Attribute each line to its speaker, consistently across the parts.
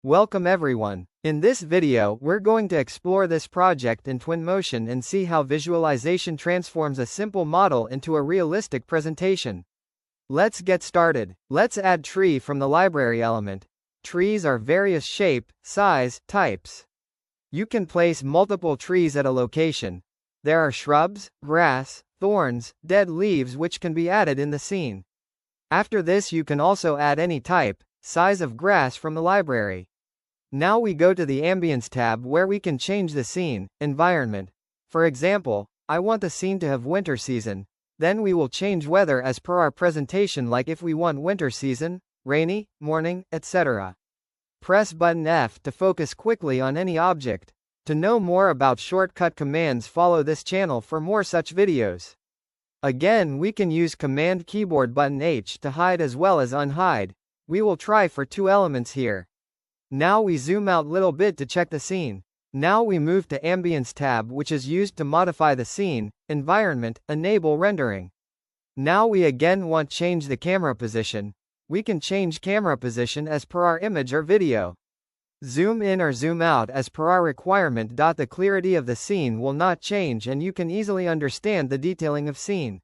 Speaker 1: Welcome everyone. In this video, we're going to explore this project in Twinmotion and see how visualization transforms a simple model into a realistic presentation. Let's get started. Let's add tree from the library element. Trees are various shape, size, types. You can place multiple trees at a location. There are shrubs, grass, thorns, dead leaves which can be added in the scene. After this you can also add any type, size of grass from the library. Now we go to the Ambience tab where we can change the scene, environment. For example, I want the scene to have winter season. Then we will change weather as per our presentation, like if we want winter season, rainy, morning, etc. Press button F to focus quickly on any object. To know more about shortcut commands, follow this channel for more such videos. Again, we can use command keyboard button H to hide as well as unhide. We will try for 2 elements here. Now we zoom out little bit to check the scene. Now we move to Ambience tab, which is used to modify the scene, environment, enable rendering. Now we again want change the camera position. We can change camera position as per our image or video. Zoom in or zoom out as per our requirement. The clarity of the scene will not change and you can easily understand the detailing of scene.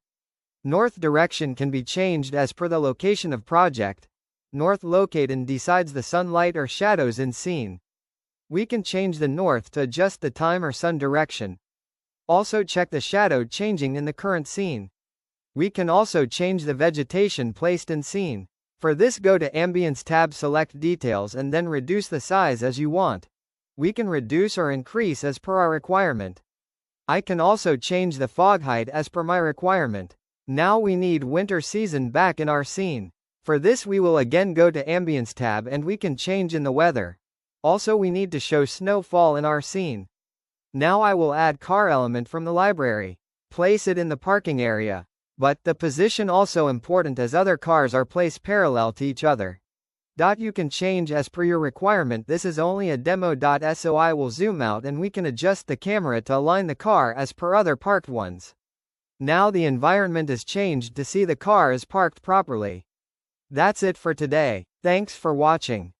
Speaker 1: North direction can be changed as per the location of project. North located decides the sunlight or shadows in scene. We can change the north to adjust the time or sun direction. Also check the shadow changing in the current scene. We can also change the vegetation placed in scene. For this, go to Ambience tab, select details and then reduce the size as you want. We can reduce or increase as per our requirement. I can also change the fog height as per my requirement. Now we need winter season back in our scene. For this we will again go to Ambience tab and we can change in the weather. Also we need to show snowfall in our scene. Now I will add car element from the library. Place it in the parking area. But the position also important as other cars are placed parallel to each other. You can change as per your requirement. This is only a demo. So I will zoom out and we can adjust the camera to align the car as per other parked ones. Now the environment is changed to see the car is parked properly. That's it for today. Thanks for watching.